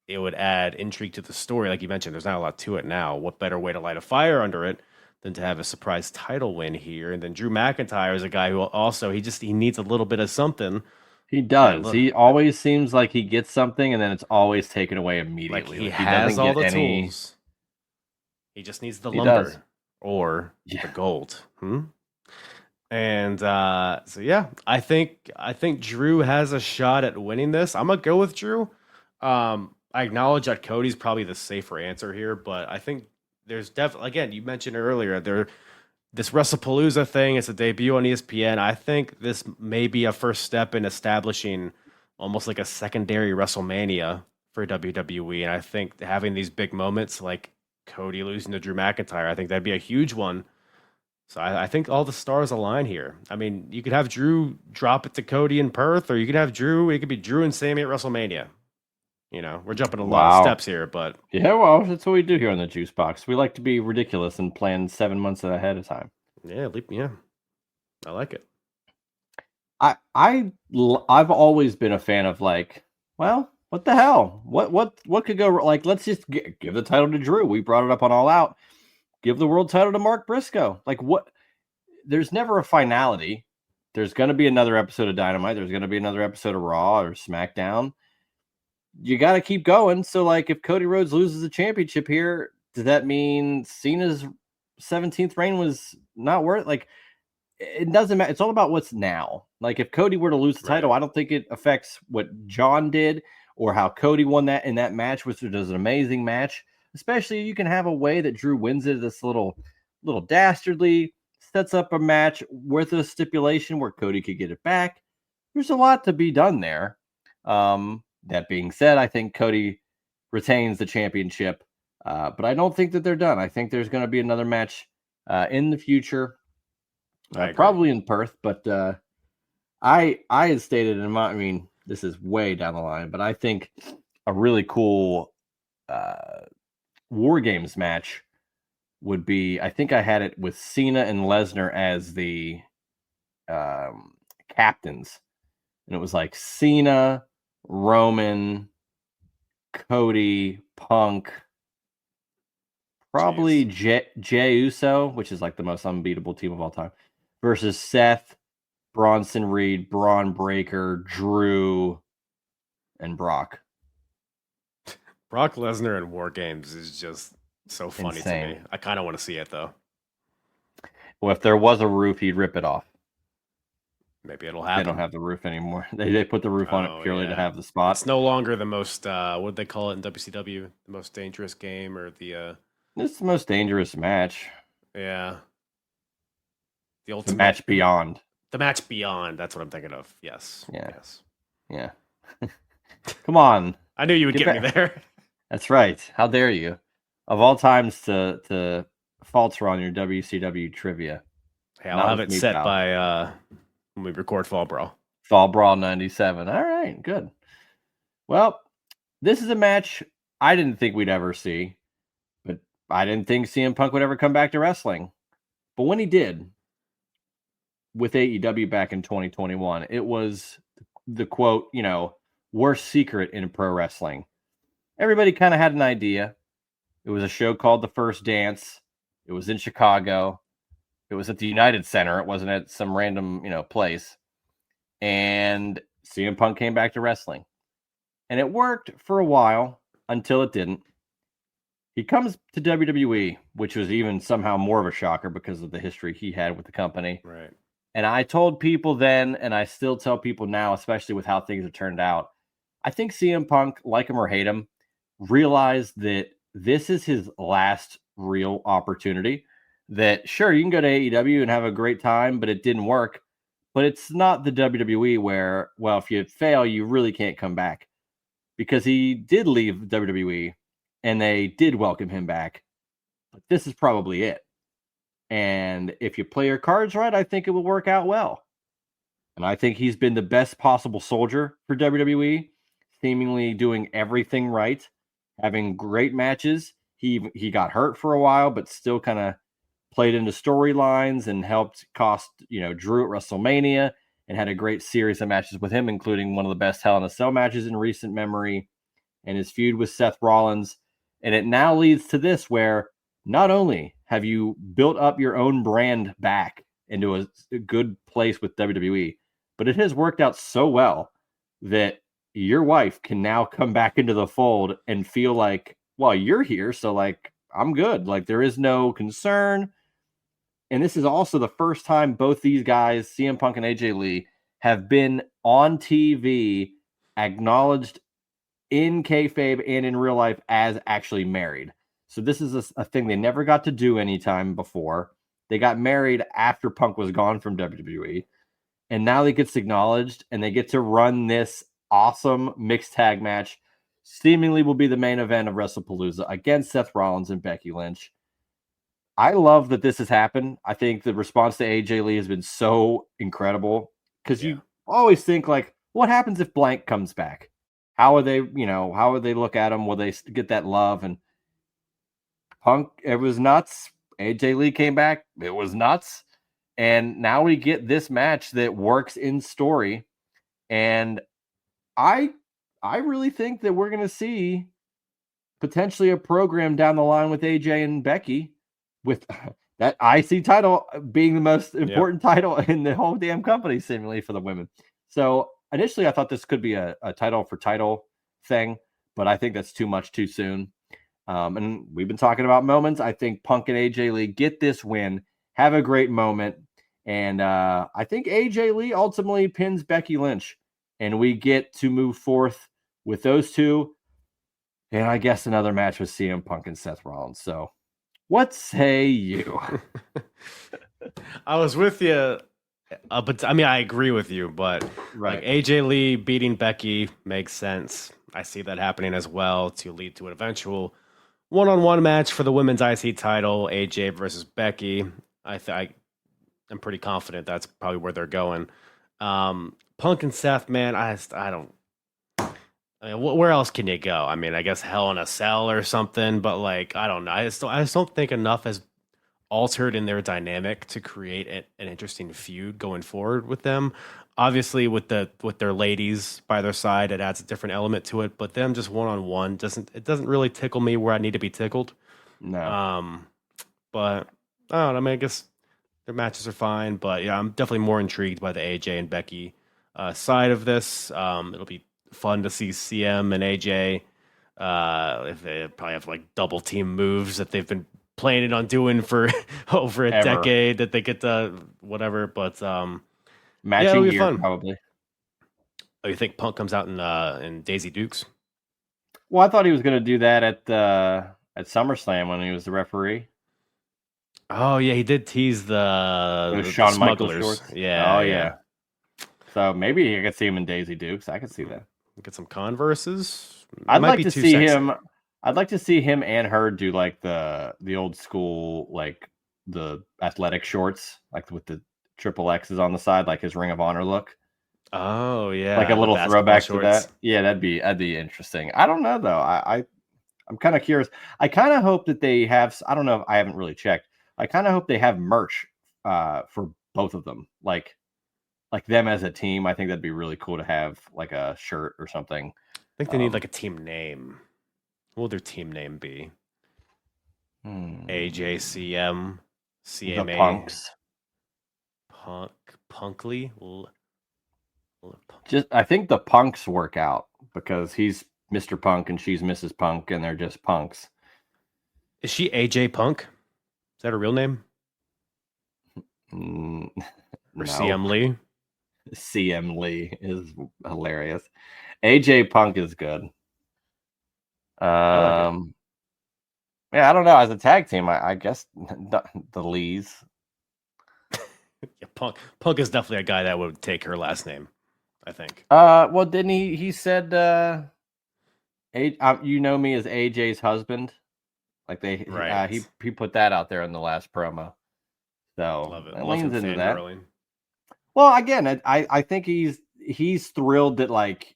It would add intrigue to the story. Like you mentioned, there's not a lot to it now. What better way to light a fire under it than to have a surprise title win here? And then Drew McIntyre is a guy who also, he needs a little bit of something. He does. He always seems like he gets something and then it's always taken away immediately. Like he has all the tools. He just needs the lumber or the gold. And so yeah, I think Drew has a shot at winning this. I'm gonna go with Drew. I acknowledge that Cody's probably the safer answer here, but I think there's definitely, again, you mentioned earlier, this Wrestlepalooza thing, it's a debut on ESPN. I think this may be a first step in establishing almost like a secondary WrestleMania for WWE. And I think having these big moments like Cody losing to Drew McIntyre, I think that'd be a huge one. So I think all the stars align here. I mean, you could have Drew drop it to Cody in Perth, or you could have Drew, it could be Drew and Sammy at WrestleMania. We're jumping a lot of steps here, but yeah, well, that's what we do here on the Juice Box. We like to be ridiculous and plan 7 months ahead of time. Yeah, I like it. I've always been a fan of like, well, what the hell? What could go like? Let's just give the title to Drew. We brought it up on All Out. Give the world title to Mark Briscoe. Like what? There's never a finality. There's going to be another episode of Dynamite. There's going to be another episode of Raw or SmackDown. You got to keep going. So, like, if Cody Rhodes loses the championship here, does that mean Cena's 17th reign was not worth? Like, it doesn't matter. It's all about what's now. Like, if Cody were to lose the title, I don't think it affects what John did or how Cody won that in that match, which was an amazing match. Especially, you can have a way that Drew wins it this little dastardly, sets up a match worth a stipulation where Cody could get it back. There's a lot to be done there. That being said, I think Cody retains the championship, but I don't think that they're done. I think there's going to be another match in the future, probably in Perth. But I had stated in my, I mean, this is way down the line, but I think a really cool War Games match would be, I think I had it with Cena and Lesnar as the captains, and it was like Cena, Roman, Cody, Punk, probably Jey Uso, which is like the most unbeatable team of all time, versus Seth, Bronson Reed, Braun Breaker, Drew, and Brock. Brock Lesnar in War Games is just so funny to me. I kind of want to see it, though. Well, if there was a roof, he'd rip it off. Maybe it'll happen. They don't have the roof anymore. They put the roof on it purely to have the spot. It's no longer the most, what did they call it in WCW? The most dangerous game or the... It's the most dangerous match. Yeah. The ultimate... match beyond. The match beyond. That's what I'm thinking of. Yes. Yeah. Yes. Yeah. Come on. I knew you would get me there. That's right. How dare you? Of all times to faults were on your WCW trivia. Hey, I'll Not have with it me, set pal. by when we record Fall Brawl. Fall Brawl 97. All right, good. Well, this is a match I didn't think we'd ever see, but I didn't think CM Punk would ever come back to wrestling. But when he did with AEW back in 2021, it was the quote, worst secret in pro wrestling. Everybody kind of had an idea. It was a show called The First Dance. It was in Chicago. It was at the United Center. It wasn't at some random, place. And CM Punk came back to wrestling. And it worked for a while until it didn't. He comes to WWE, which was even somehow more of a shocker because of the history he had with the company. Right. And I told people then, and I still tell people now, especially with how things have turned out, I think CM Punk, like him or hate him, realized that this is his last real opportunity. That sure, you can go to AEW and have a great time, but it didn't work. But it's not the WWE where, well, if you fail, you really can't come back. Because he did leave WWE and they did welcome him back. But this is probably it. And if you play your cards right, I think it will work out well. And I think he's been the best possible soldier for WWE, seemingly doing everything right, having great matches. He got hurt for a while, but still kind of played into storylines and helped cost, Drew at WrestleMania and had a great series of matches with him, including one of the best Hell in a Cell matches in recent memory and his feud with Seth Rollins. And it now leads to this where not only have you built up your own brand back into a good place with WWE, but it has worked out so well that your wife can now come back into the fold and feel like, well, you're here, so like I'm good. Like there is no concern. And this is also the first time both these guys, CM Punk and AJ Lee, have been on TV acknowledged in kayfabe and in real life as actually married. So this is a thing they never got to do anytime before. They got married after Punk was gone from WWE. And now it gets acknowledged and they get to run this awesome mixed tag match. Seemingly will be the main event of WrestlePalooza against Seth Rollins and Becky Lynch. I love that this has happened. I think the response to AJ Lee has been so incredible because you always think like, what happens if blank comes back? How are they, how would they look at him? Will they get that love? And Punk, it was nuts. AJ Lee came back. It was nuts. And now we get this match that works in story. And I really think that we're going to see potentially a program down the line with AJ and Becky with that IC title being the most important title in the whole damn company, seemingly, for the women. So initially I thought this could be a title for title thing, but I think that's too much too soon. And we've been talking about moments. I think Punk and AJ Lee get this win, have a great moment. And I think AJ Lee ultimately pins Becky Lynch. And we get to move forth with those two. And I guess another match with CM Punk and Seth Rollins. So what say you? I was with you. But I mean, I agree with you, but like AJ Lee beating Becky makes sense. I see that happening as well to lead to an eventual one-on-one match for the women's IC title, AJ versus Becky. I'm pretty confident that's probably where they're going. Punk and Seth, man, I don't. I mean, where else can you go? I mean, I guess Hell in a Cell or something, but like, I don't know. I just don't think enough has altered in their dynamic to create an interesting feud going forward with them. Obviously, with their ladies by their side, it adds a different element to it. But them just one-on-one doesn't really tickle me where I need to be tickled. No. But I don't know. I mean, I guess their matches are fine, but yeah, I'm definitely more intrigued by the AJ and Becky side of this. It'll be fun to see CM and AJ. If they probably have like double team moves that they've been planning on doing for over a decade that they get to whatever, but matching gear fun. Probably. Oh, you think Punk comes out in Daisy Dukes? Well, I thought he was going to do that at SummerSlam when he was the referee. Oh yeah, he did tease the Shawn Smugglers. Michaels shorts. Yeah. Oh yeah. So maybe you could see him in Daisy Dukes. I could see that. Get some Converses. I'd like to see him. I'd like to see him and her do like the old school, like the athletic shorts, like with the triple X's on the side, like his Ring of Honor look. Oh Like a yeah, the little basketball throwback to shorts. that. Yeah, that'd be interesting. I don't know though. I'm kind of curious. I kind of hope that they have. I don't know. I haven't really checked. I kind of hope they have merch for both of them. Like them as a team. I think that'd be really cool to have like a shirt or something. I think they need like a team name. What would their team name be? AJCM, The CMA, Punks. Punkly. Just I think the Punks work out because he's Mr. Punk and she's Mrs. Punk and they're just punks. Is she AJ Punk? Is that her real name? Or Or CM Lee? CM Lee is hilarious. AJ Punk is good. I like it. Yeah, I don't know. As a tag team, I guess the Lees. Yeah, Punk is definitely a guy that would take her last name, I think. Well, didn't he said you know me as AJ's husband? Like Right. he put that out there in the last promo. So Love it. it Love him leans into that. fangirling. Well, again, I think he's thrilled that like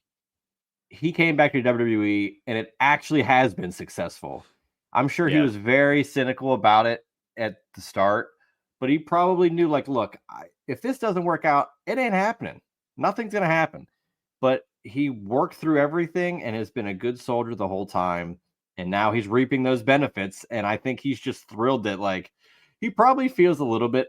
he came back to WWE and it actually has been successful. I'm sure he Yeah. was very cynical about it at the start, but he probably knew like, look, if this doesn't work out, it ain't happening. Nothing's gonna happen. But he worked through everything and has been a good soldier the whole time. And now he's reaping those benefits. And I think he's just thrilled that like he probably feels a little bit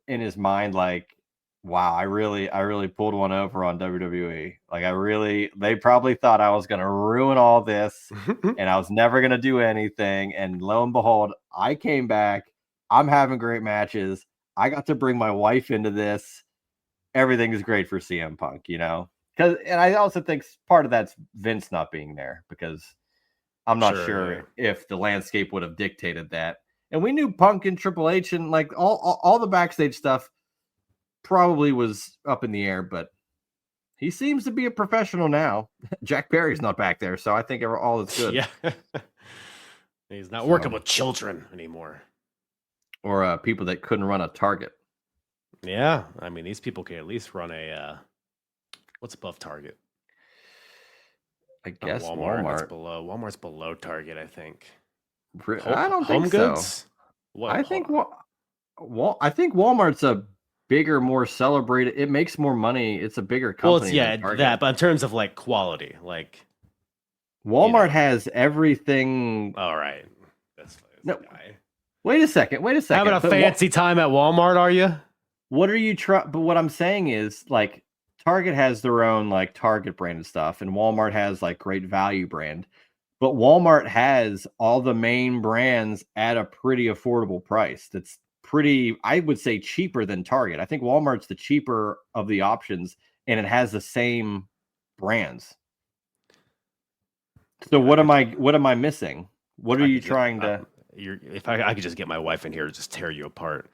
in his mind like, wow, I really pulled one over on WWE. Like they probably thought I was gonna ruin all this and I was never gonna do anything. And lo and behold, I came back. I'm having great matches. I got to bring my wife into this. Everything is great for CM Punk, you know? And I also think part of that's Vince not being there because I'm not sure if the landscape would have dictated that. And we knew Punk and Triple H and like all the backstage stuff probably was up in the air, but he seems to be a professional now. Jack Perry's not back there, so I think all is good. Yeah. He's not working with children anymore. Or people that couldn't run a Target. Yeah. I mean, these people can at least run a what's above Target? I guess Walmart. That's below. Walmart's below Target, I think. I don't think Home so. Goods? What? I think Walmart's a bigger, more celebrated. It makes more money. It's a bigger company. Well, it's that, but in terms of like quality, like Walmart has everything. All right. No. Wait a second. Having a fancy time at Walmart, are you? What are you trying? But what I'm saying is, like, Target has their own like Target branded stuff, and Walmart has like Great Value brand. But Walmart has all the main brands at a pretty affordable price. That's pretty, I would say, cheaper than Target. I think Walmart's the cheaper of the options, and it has the same brands. So what am I missing? What are you trying to? If I could just get my wife in here to just tear you apart.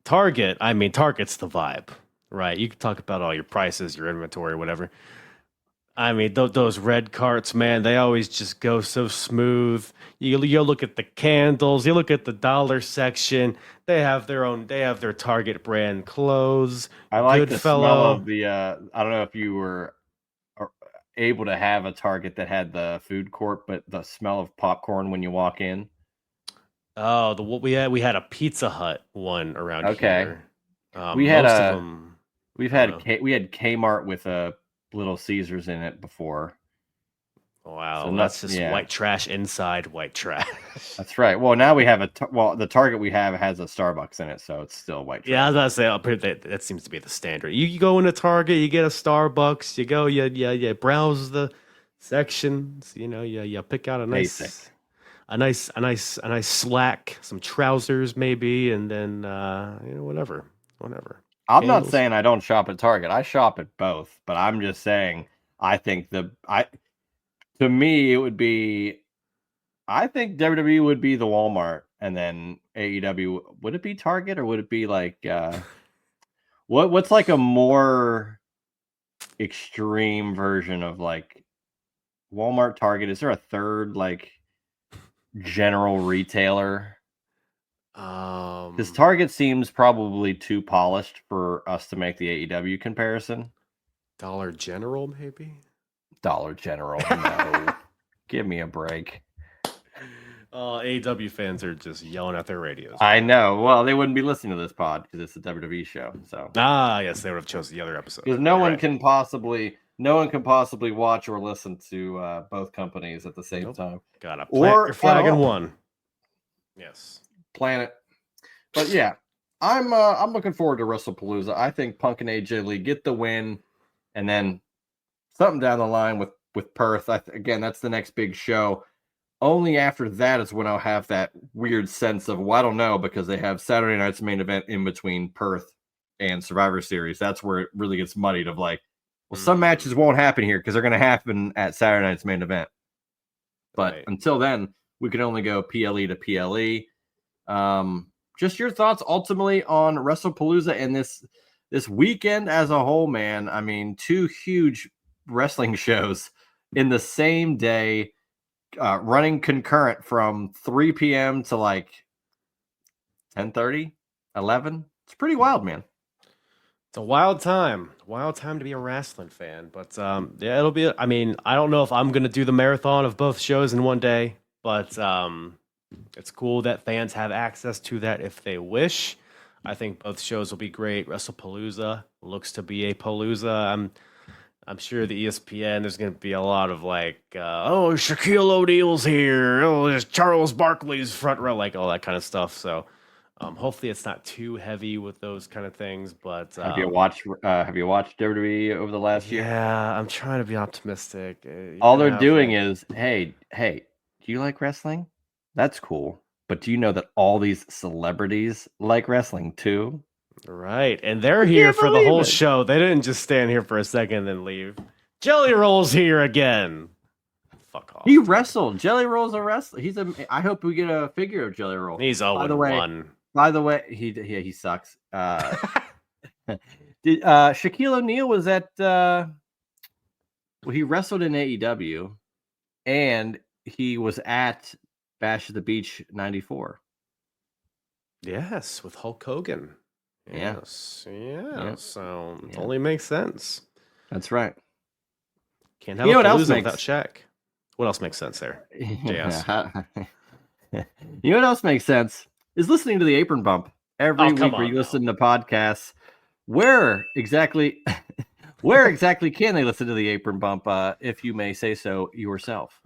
Target, I mean, Target's the vibe, right? You can talk about all your prices, your inventory, whatever. I mean, those red carts, man, they always just go so smooth. You look at the candles, you look at the dollar section. They have their Target brand clothes. I like the smell of the. I don't know if you were able to have a Target that had the food court, but the smell of popcorn when you walk in. Oh, we had a Pizza Hut one around here. We had most of them. We had Kmart with a Little Caesars in it before. Wow, so that's just white trash inside white trash. That's right. Well, now we have the Target we have has a Starbucks in it, so it's still white trash. Yeah, I was about to say that seems to be the standard. You go into Target, you get a Starbucks, you go, you browse the sections, you pick out a nice slack, some trousers maybe, and then whatever. I'm not saying I don't shop at Target. I shop at both, but I'm just saying I think to me it would be. I think WWE would be the Walmart, and then AEW would it be Target or would it be like what's like a more extreme version of like Walmart, Target. Is there a third like general retailer? Because Target seems probably too polished for us to make the AEW comparison. Dollar General, maybe? Dollar General, no. Give me a break. AEW fans are just yelling at their radios. I know. Well, they wouldn't be listening to this pod because it's a WWE show. So yes, they would have chosen the other episode. because no one can possibly watch or listen to both companies at the same time. Gotta plant your flag in one. Yes, planet. But yeah, I'm looking forward to WrestlePalooza. I think Punk and AJ Lee get the win, and then something down the line with Perth. Again, that's the next big show. Only after that is when I'll have that weird sense of, well, I don't know, because they have Saturday night's main event in between Perth and Survivor Series. That's where it really gets muddied of like, well, some matches won't happen here because they're going to happen at Saturday night's main event. But until then, we can only go PLE to PLE. Just your thoughts ultimately on WrestlePalooza and this weekend as a whole, man. I mean, 2 huge wrestling shows in the same day, running concurrent from 3 p.m. to like 10:30, 11. It's pretty wild, man. It's a wild time to be a wrestling fan. But yeah, it'll be. I mean, I don't know if I'm gonna do the marathon of both shows in one day, but it's cool that fans have access to that if they wish. I think both shows will be great. WrestlePalooza looks to be a palooza. I'm sure the ESPN, there's going to be a lot of like, Shaquille O'Neal's here. Oh, there's Charles Barkley's front row, like all that kind of stuff. So hopefully it's not too heavy with those kind of things. But have you watched WWE over the last year? Yeah, I'm trying to be optimistic. All they're doing is, hey, do you like wrestling? That's cool. But do you know that all these celebrities like wrestling too? Right. And they're here for the whole show. They didn't just stand here for a second and then leave. Jelly Roll's here again. Fuck off. He wrestled. Jelly Roll's a wrestler. I hope we get a figure of Jelly Roll. He's 0-1. By the way, he sucks. Shaquille O'Neal was at he wrestled in AEW and he was at Bash at the Beach 94. Yes, with Hulk Hogan. Yeah. So it only makes sense. That's right. Can't have a Palooza without Shaq. What else makes sense there? JS? You know what else makes sense? Is listening to the Apron Bump every week where you listen to podcasts. Where exactly can they listen to the Apron Bump, if you may say so yourself?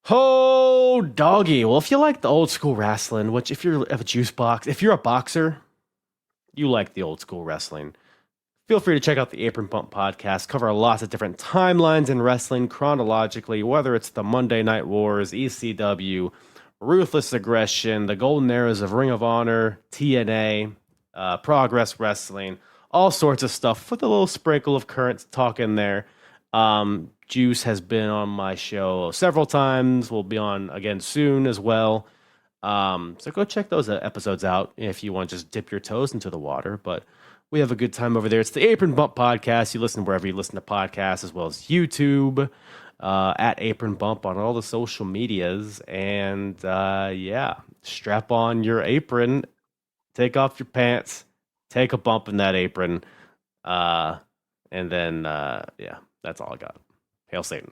Oh, doggy. Well, if you like the old school wrestling, which if you're a juice box, if you're a boxer, you like the old school wrestling, feel free to check out the Apron Bump podcast. Cover lots of different timelines in wrestling chronologically, whether it's the Monday Night Wars, ECW, Ruthless Aggression, the Golden Eras of Ring of Honor, TNA, Progress Wrestling, all sorts of stuff with a little sprinkle of current talk in there. Juice has been on my show several times. We'll be on again soon as well. So go check those episodes out if you want to just dip your toes into the water. But we have a good time over there. It's the Apron Bump podcast. You listen wherever you listen to podcasts, as well as YouTube, at Apron Bump on all the social medias. And strap on your apron, take off your pants, take a bump in that apron. And then, that's all I got. Hail Satan.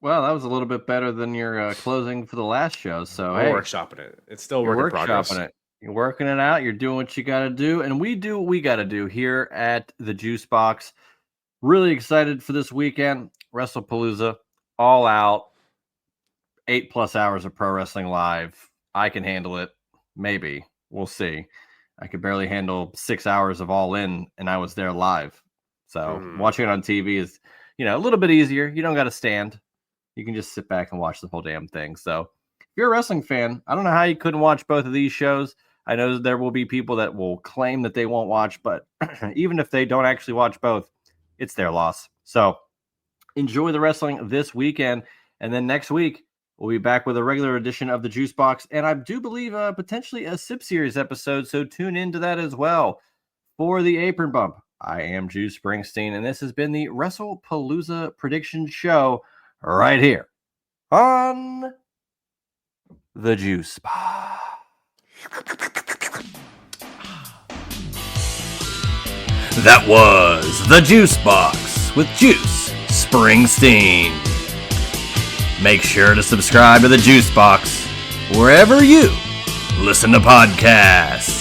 Well, that was a little bit better than your closing for the last show. So I'm workshopping it. It's still work in progress. You're working it out. You're doing what you got to do. And we do what we got to do here at the Juice Box. Really excited for this weekend. WrestlePalooza, all out. 8+ hours of pro wrestling live. I can handle it. Maybe. We'll see. I could barely handle 6 hours of All In, and I was there live. So watching it on TV is, a little bit easier. You don't got to stand. You can just sit back and watch the whole damn thing. So if you're a wrestling fan, I don't know how you couldn't watch both of these shows. I know there will be people that will claim that they won't watch, but even if they don't actually watch both, it's their loss. So enjoy the wrestling this weekend. And then next week, we'll be back with a regular edition of the Juice Box. And I do believe potentially a Sip Series episode. So tune into that as well. For the Apron Bump, I am Juice Springsteen, and this has been the WrestlePalooza Prediction Show right here on the Juice Box. That was the Juice Box with Juice Springsteen. Make sure to subscribe to the Juice Box wherever you listen to podcasts.